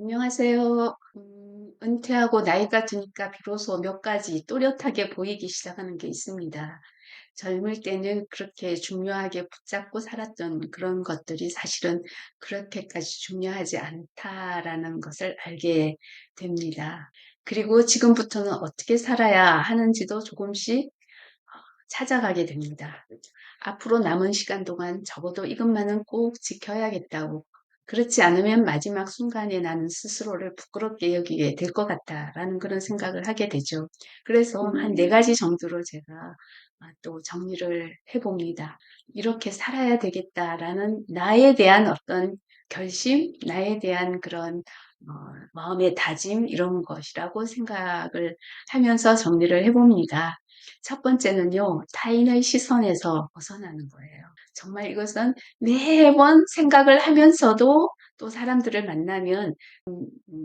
안녕하세요. 은퇴하고 나이가 드니까 비로소 몇 가지 또렷하게 보이기 시작하는 게 있습니다. 젊을 때는 그렇게 중요하게 붙잡고 살았던 그런 것들이 사실은 그렇게까지 중요하지 않다라는 것을 알게 됩니다. 그리고 지금부터는 어떻게 살아야 하는지도 조금씩 찾아가게 됩니다. 앞으로 남은 시간 동안 적어도 이것만은 꼭 지켜야겠다고. 그렇지 않으면 마지막 순간에 나는 스스로를 부끄럽게 여기게 될 것 같다라는 그런 생각을 하게 되죠. 그래서 한 네 가지 정도로 제가 또 정리를 해봅니다. 이렇게 살아야 되겠다라는 나에 대한 어떤 결심, 나에 대한 그런 마음의 다짐 이런 것이라고 생각을 하면서 정리를 해봅니다. 첫 번째는요, 타인의 시선에서 벗어나는 거예요. 정말 이것은 매번 생각을 하면서도 또 사람들을 만나면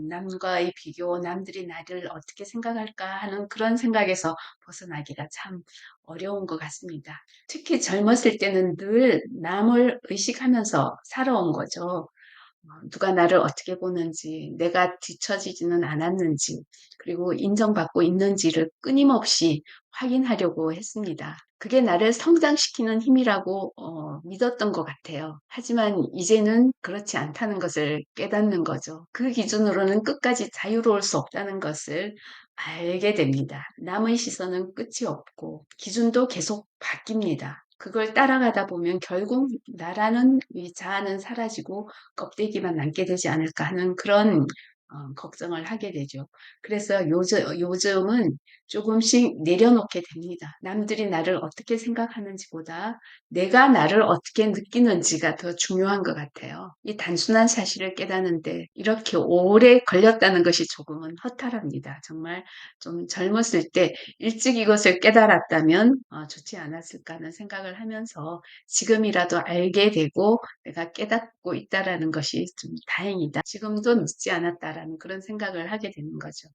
남과의 비교, 남들이 나를 어떻게 생각할까 하는 그런 생각에서 벗어나기가 참 어려운 것 같습니다. 특히 젊었을 때는 늘 남을 의식하면서 살아온 거죠. 누가 나를 어떻게 보는지, 내가 뒤처지지는 않았는지, 그리고 인정받고 있는지를 끊임없이 확인하려고 했습니다. 그게 나를 성장시키는 힘이라고 믿었던 것 같아요. 하지만 이제는 그렇지 않다는 것을 깨닫는 거죠. 그 기준으로는 끝까지 자유로울 수 없다는 것을 알게 됩니다. 남의 시선은 끝이 없고 기준도 계속 바뀝니다. 그걸 따라가다 보면 결국 나라는 이 자아는 사라지고 껍데기만 남게 되지 않을까 하는 그런 걱정을 하게 되죠. 그래서 요즘은 조금씩 내려놓게 됩니다. 남들이 나를 어떻게 생각하는지보다 내가 나를 어떻게 느끼는지가 더 중요한 것 같아요. 이 단순한 사실을 깨닫는데 이렇게 오래 걸렸다는 것이 조금은 허탈합니다. 정말 좀 젊었을 때 일찍 이것을 깨달았다면 좋지 않았을까 하는 생각을 하면서 지금이라도 알게 되고 내가 깨닫고 있다라는 것이 좀 다행이다. 지금도 늦지 않았다라는 그런 생각을 하게 되는 거죠.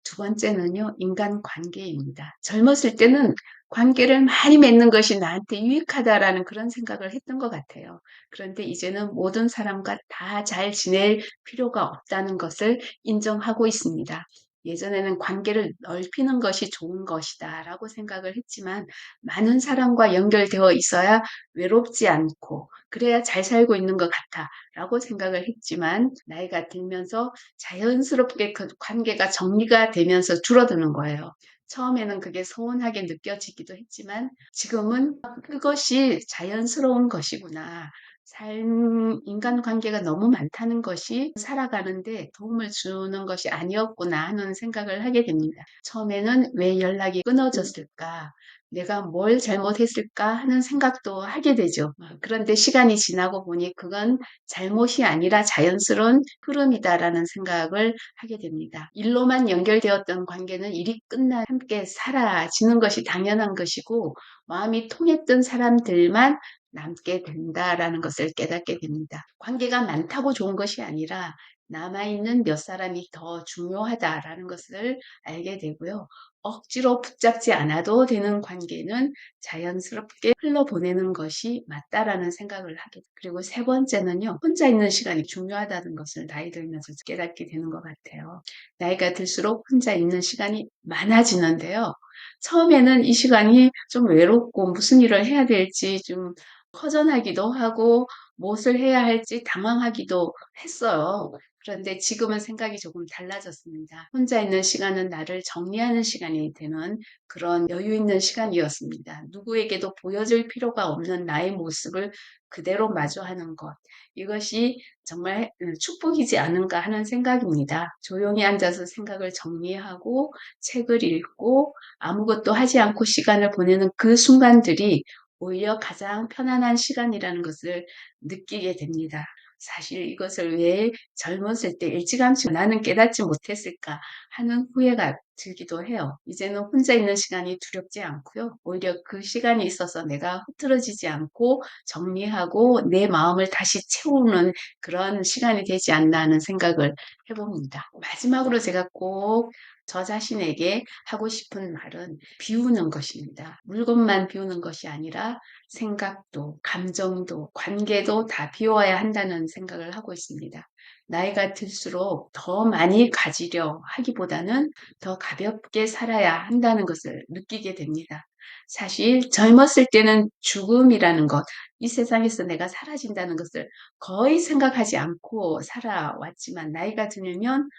두 번째는요, 인간관계입니다. 젊었을 때는 관계를 많이 맺는 것이 나한테 유익하다라는 그런 생각을 했던 것 같아요. 그런데 이제는 모든 사람과 다 잘 지낼 필요가 없다는 것을 인정하고 있습니다. 예전에는 관계를 넓히는 것이 좋은 것이다라고 생각을 했지만 많은 사람과 연결되어 있어야 외롭지 않고 그래야 잘 살고 있는 것 같아라고 생각을 했지만 나이가 들면서 자연스럽게 그 관계가 정리가 되면서 줄어드는 거예요. 처음에는 그게 서운하게 느껴지기도 했지만 지금은 그것이 자연스러운 것이구나. 인간관계가 너무 많다는 것이 살아가는데 도움을 주는 것이 아니었구나 하는 생각을 하게 됩니다. 처음에는 왜 연락이 끊어졌을까? 내가 뭘 잘못했을까 하는 생각도 하게 되죠. 그런데 시간이 지나고 보니 그건 잘못이 아니라 자연스러운 흐름이다라는 생각을 하게 됩니다. 일로만 연결되었던 관계는 일이 끝나 함께 사라지는 것이 당연한 것이고 마음이 통했던 사람들만 남게 된다라는 것을 깨닫게 됩니다. 관계가 많다고 좋은 것이 아니라 남아있는 몇 사람이 더 중요하다라는 것을 알게 되고요. 억지로 붙잡지 않아도 되는 관계는 자연스럽게 흘러보내는 것이 맞다라는 생각을 하게 돼요. 그리고 세 번째는요, 혼자 있는 시간이 중요하다는 것을 나이 들면서 깨닫게 되는 것 같아요. 나이가 들수록 혼자 있는 시간이 많아지는데요. 처음에는 이 시간이 좀 외롭고 무슨 일을 해야 될지 좀 허전하기도 하고 무엇을 해야 할지 당황하기도 했어요. 그런데 지금은 생각이 조금 달라졌습니다. 혼자 있는 시간은 나를 정리하는 시간이 되는 그런 여유 있는 시간이었습니다. 누구에게도 보여줄 필요가 없는 나의 모습을 그대로 마주하는 것. 이것이 정말 축복이지 않은가 하는 생각입니다. 조용히 앉아서 생각을 정리하고 책을 읽고 아무것도 하지 않고 시간을 보내는 그 순간들이 오히려 가장 편안한 시간이라는 것을 느끼게 됩니다. 사실 이것을 왜 젊었을 때 일찌감치 나는 깨닫지 못했을까 하는 후회가 들기도 해요. 이제는 혼자 있는 시간이 두렵지 않고요. 오히려 그 시간이 있어서 내가 흐트러지지 않고 정리하고 내 마음을 다시 채우는 그런 시간이 되지 않나 하는 생각을 해봅니다. 마지막으로 제가 꼭 저 자신에게 하고 싶은 말은 비우는 것입니다. 물건만 비우는 것이 아니라 생각도, 감정도, 관계도 다 비워야 한다는 생각을 하고 있습니다. 나이가 들수록 더 많이 가지려 하기보다는 더 가볍게 살아야 한다는 것을 느끼게 됩니다. 사실 젊었을 때는 죽음이라는 것, 이 세상에서 내가 사라진다는 것을 거의 생각하지 않고 살아왔지만 나이가 들면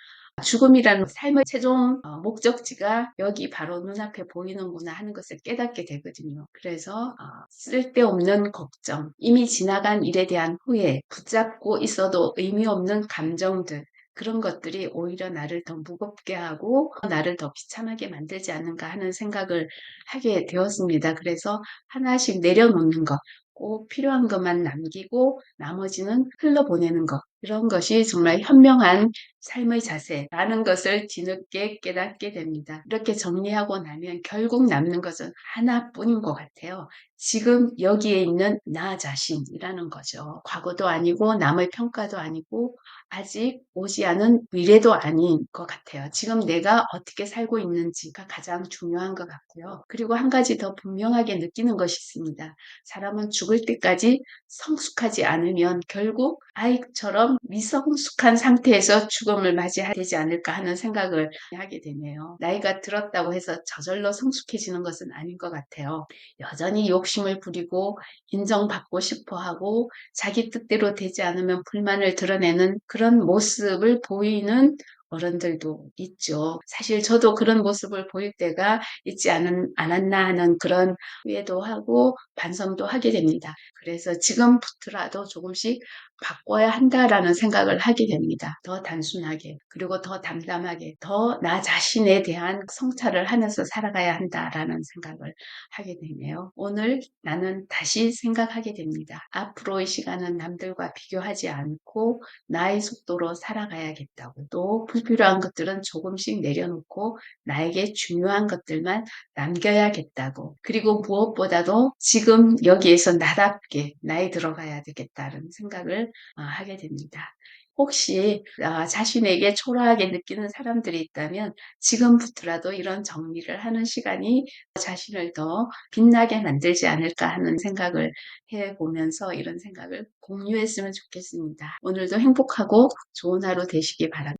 죽음이라는 삶의 최종 목적지가 여기 바로 눈앞에 보이는구나 하는 것을 깨닫게 되거든요. 그래서 쓸데없는 걱정, 이미 지나간 일에 대한 후회, 붙잡고 있어도 의미 없는 감정들, 그런 것들이 오히려 나를 더 무겁게 하고 나를 더 비참하게 만들지 않는가 하는 생각을 하게 되었습니다. 그래서 하나씩 내려놓는 것, 꼭 필요한 것만 남기고 나머지는 흘러보내는 것, 이런 것이 정말 현명한 삶의 자세라는 것을 뒤늦게 깨닫게 됩니다. 이렇게 정리하고 나면 결국 남는 것은 하나뿐인 것 같아요. 지금 여기에 있는 나 자신이라는 거죠. 과거도 아니고 남의 평가도 아니고 아직 오지 않은 미래도 아닌 것 같아요. 지금 내가 어떻게 살고 있는지가 가장 중요한 것 같고요. 그리고 한 가지 더 분명하게 느끼는 것이 있습니다. 사람은 죽을 때까지 성숙하지 않으면 결국 아이처럼 미성숙한 상태에서 죽음을 맞이해야 되지 않을까 하는 생각을 하게 되네요. 나이가 들었다고 해서 저절로 성숙해지는 것은 아닌 것 같아요. 여전히 욕심을 부리고 인정받고 싶어 하고 자기 뜻대로 되지 않으면 불만을 드러내는 그런 모습을 보이는 어른들도 있죠. 사실 저도 그런 모습을 보일 때가 있지 않았나 하는 그런 후회도 하고 반성도 하게 됩니다. 그래서 지금부터라도 조금씩 바꿔야 한다라는 생각을 하게 됩니다. 더 단순하게, 그리고 더 담담하게, 더 나 자신에 대한 성찰을 하면서 살아가야 한다라는 생각을 하게 되네요. 오늘 나는 다시 생각하게 됩니다. 앞으로의 시간은 남들과 비교하지 않고 나의 속도로 살아가야겠다고. 또 불필요한 것들은 조금씩 내려놓고 나에게 중요한 것들만 남겨야겠다고. 그리고 무엇보다도 지금 여기에서 나답게 나이 들어가야 되겠다는 생각을 하게 됩니다. 혹시 자신에게 초라하게 느끼는 사람들이 있다면 지금부터라도 이런 정리를 하는 시간이 자신을 더 빛나게 만들지 않을까 하는 생각을 해보면서 이런 생각을 공유했으면 좋겠습니다. 오늘도 행복하고 좋은 하루 되시기 바랍니다.